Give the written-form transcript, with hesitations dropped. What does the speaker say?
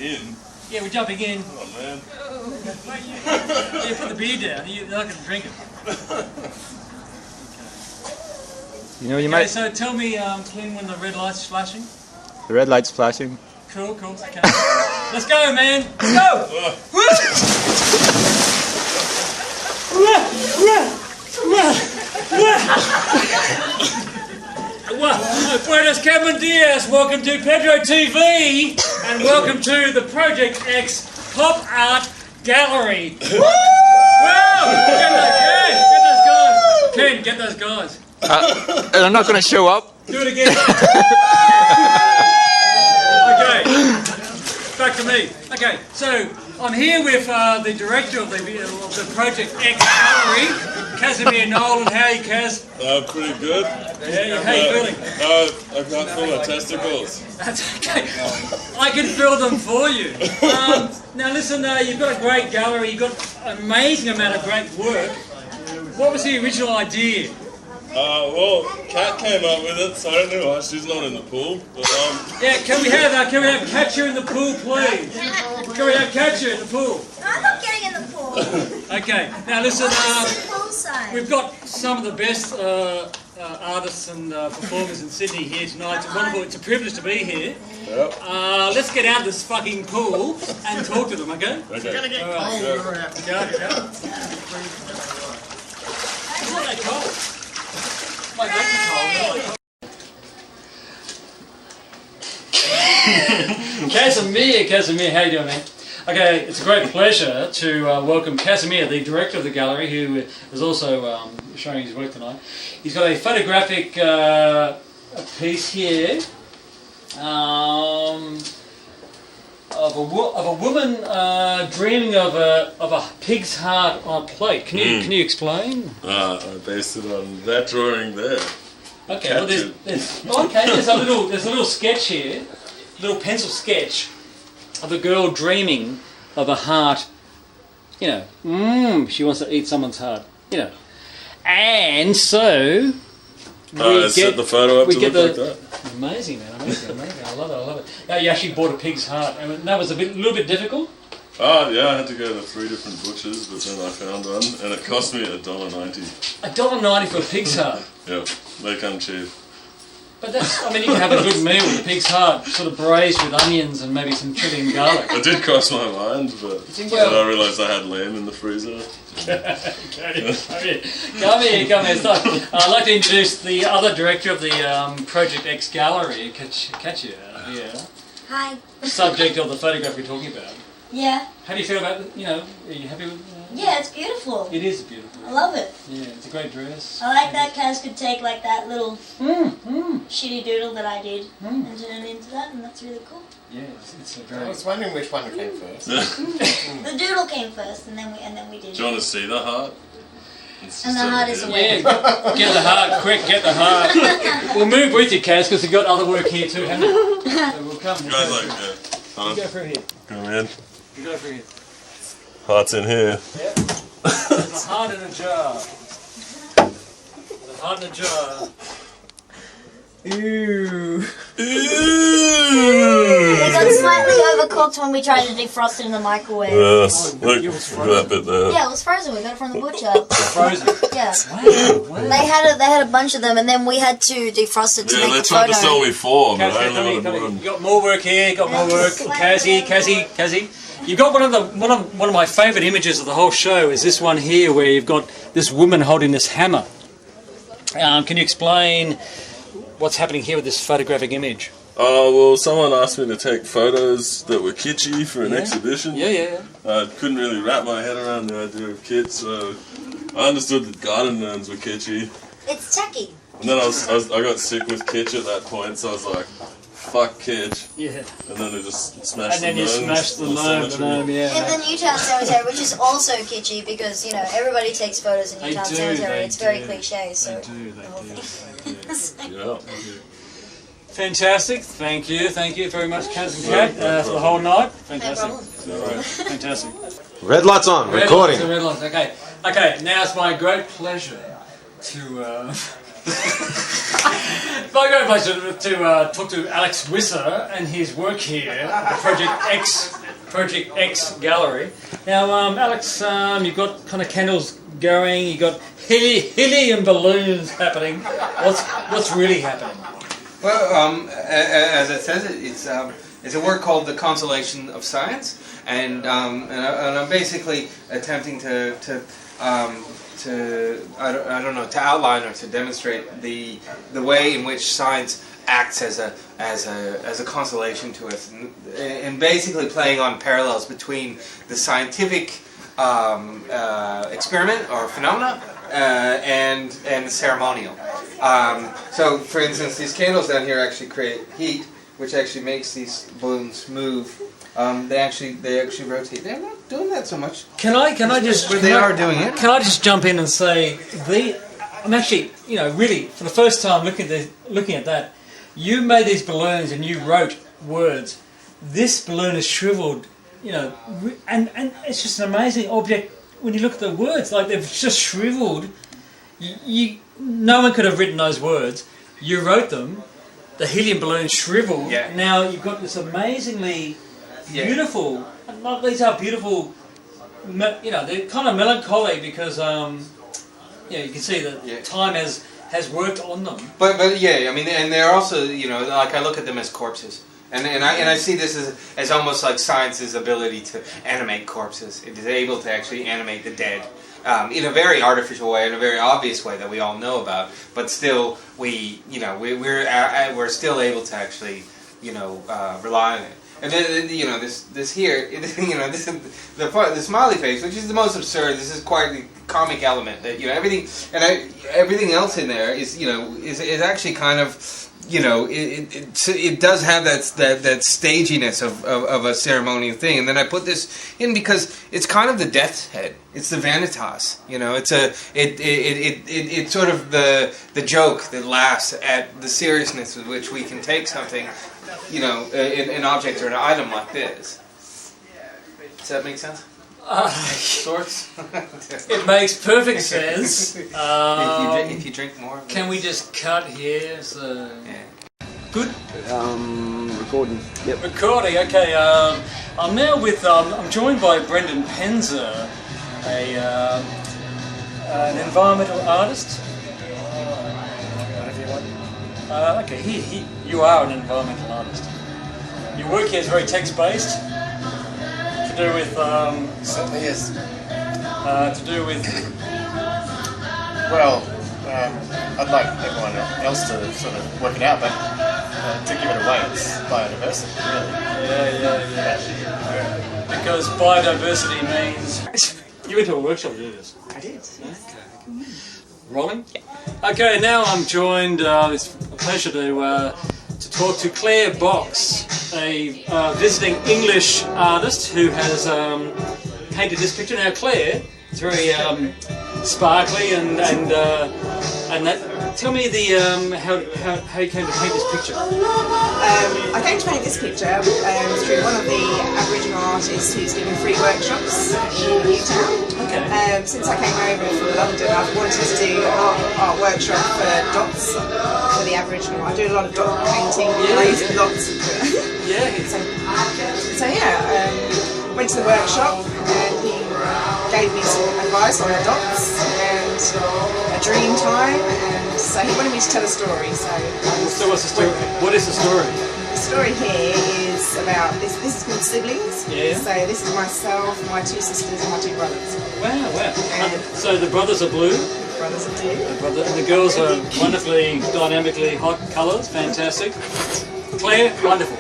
in. Yeah, we're jumping in. Come on, man. Yeah, put the beer down. You're not going to drink it. You know what you Okay, might... so tell me, Ken, when the red light's flashing. The red light's flashing. Cool, cool. Okay. Let's go, man. Let's go. Buenos Cameron Diaz, welcome to Pedro TV and welcome to the Project X Pop Art Gallery. Wow! Get those guys! Ken, get those guys. And I'm not going to show up. Do it again. Okay, back to me. Okay, so I'm here with the director of the Project X Gallery, Casimir Nolan. How are you, Kaz? Pretty good. Yeah, how you feeling? I can't feel my testicles. That's okay. I can fill them for you. Now listen, you've got a great gallery, you've got an amazing amount of great work. What was the original idea? Well, Kat came up with it, so I don't know why she's not in the pool. But, Yeah, can we have Katya in the pool, please? Can we have Katya in the pool? I'm not getting in the pool. Okay, now listen, Poolside. we've got some of the best artists and performers in Sydney here tonight. It's wonderful, it's a privilege to be here. yep. Let's get out of this fucking pool and talk to them, okay? Okay. All right. Go. It's not that cold. My legs are cold. Casimir, how you doing, man? Okay, it's a great pleasure to welcome Casimir, the director of the gallery, who is also showing his work tonight. He's got a photographic piece here of a woman dreaming of a pig's heart on a plate. Can you explain? I based it on that drawing there. Okay, well there's a little sketch here, a little pencil sketch of a girl dreaming of a heart. You know, she wants to eat someone's heart. You know, and so I set the photo up to look like that. Amazing, man, amazing. I love it. Now, you actually bought a pig's heart, and that was a little bit difficult. Oh, yeah, I had to go to 3 different butchers, but then I found one, and it cost me $1.90. $1.90 for a pig's heart. Yeah, they come cheap. But that's, I mean, you can have a good meal with a pig's heart, sort of braised with onions and maybe some chili and garlic. It did cross my mind, but then I realised I had lamb in the freezer. Come here. So, I'd like to introduce the other director of the Project X Gallery, Katya. Yeah. Hi. Subject of the photograph we're talking about. Yeah. How do you feel about, are you happy with Yeah, it's beautiful. It is beautiful. I love it. Yeah, it's a great dress. I like that Kaz could take like that little shitty doodle that I did and turn it into that, and that's really cool. Yeah, it's a I very... was wondering which one came first. The doodle came first, and then we did Do you want to see the heart? And the heart is Yeah, get the heart, quick, get the heart. We'll move with you, Kaz, because we've got other work here too, haven't we? So we'll come. You guys like, You go through here. Come in. You go through here. Heart's in here. Yep. There's a heart in a jar. There's a heart in a jar. Ooh. It got slightly overcooked when we tried to defrost it in the microwave. Yes. Look at that bit there. Yeah, it was frozen. We got it from the butcher. Frozen. Yeah. Wow. They had a bunch of them, and then we had to defrost it to make they the tried to photo. sell me 4, but I Kaz, only wanted come here. one. You got more work here. Got more work. Kazzy. You've got one of my favourite images of the whole show is this one here, where you've got this woman holding this hammer. Can you explain what's happening here with this photographic image? Oh, well, someone asked me to take photos that were kitschy for an exhibition. Yeah. I couldn't really wrap my head around the idea of kitsch, so I understood that garden gnomes were kitschy. It's tacky. And then I got sick with kitsch at that point, so I was like, fuck kitsch. Yeah. And then I just smashed And then the you gnomes smashed the in gnome, cemetery. In the Newtown Cemetery, which is also kitschy because, everybody takes photos in Newtown Cemetery. It's very cliche, so... They do. Yeah. Fantastic. Thank you very much, Kaz and Kat, for the whole night. Fantastic. Fantastic. Red lights on, recording. Red lights. Okay. Now it's my great pleasure to If I go back to talk to Alex Wisser and his work here at the Project X gallery. Now, Alex, you've got kind of candles going. You've got helium balloons happening. What's really happening? Well, as it says, it's a work called The Consolation of Science, and I'm basically attempting to outline or to demonstrate the way in which science acts as a consolation to us, and basically playing on parallels between the scientific experiment or phenomena and the ceremonial. So, for instance, these candles down here actually create heat, which actually makes these balloons move. They actually rotate. They're not doing that so much. Can I just? But they are doing it. Can I just jump in and say I'm actually, really for the first time looking at that. You made these balloons and you wrote words. This balloon is shriveled, and it's just an amazing object when you look at the words. Like they've just shriveled. No one could have written those words. You wrote them. The helium balloon shriveled. Yeah. Now you've got this amazingly beautiful. These are beautiful. They're kind of melancholy because you can see that time has worked on them. But yeah, I mean, and they're also like I look at them as corpses, and I see this as almost like science's ability to animate corpses. It is able to actually animate the dead. In a very artificial way, in a very obvious way that we all know about, but still we're still able to actually rely on it. And then this here, this is the smiley face, which is the most absurd. This is quite the comic element that everything else in there is actually kind of. It does have that staginess of a ceremonial thing, and then I put this in because it's kind of the death's head. It's the vanitas. It's sort of the joke that laughs at the seriousness with which we can take something, an object or an item like this. Does that make sense? Sorts. It makes perfect sense. If you drink more. Can we just cut here? So good. Recording. Yep. Recording. Okay. I'm now with. I'm joined by Brendan Penzer, an environmental artist. Okay. You are an environmental artist. Your work here is very text-based. To do with certainly is. To do with I'd like everyone else to sort of work it out, but to give it away, it's biodiversity, really. Yeah. Because biodiversity means you went to a workshop to do this. I did. Yes. Okay. Rolling. Yeah. Okay. Now I'm joined. It's a pleasure to talk to Claire Box, a visiting English artist who has painted this picture. Now, Claire, it's very sparkly and that. Tell me how you came to paint this picture. I came to paint this picture through one of the Aboriginal artists who's giving free workshops in Newtown. Okay. Since I came over from London, I've wanted to do an art workshop for dots for the Aboriginal. I do a lot of dot painting, raising dots. Yeah. Went to the workshop and he gave me some advice on the dots and a dream time, and so he wanted me to tell a story. So what's the story? What is the story? The story here is about this. This is called siblings. Yeah. So this is myself, my two sisters, and my two brothers. Wow. So the brothers are blue. The brothers are two. And the girls are wonderfully, dynamically hot colours. Fantastic. Claire, wonderful.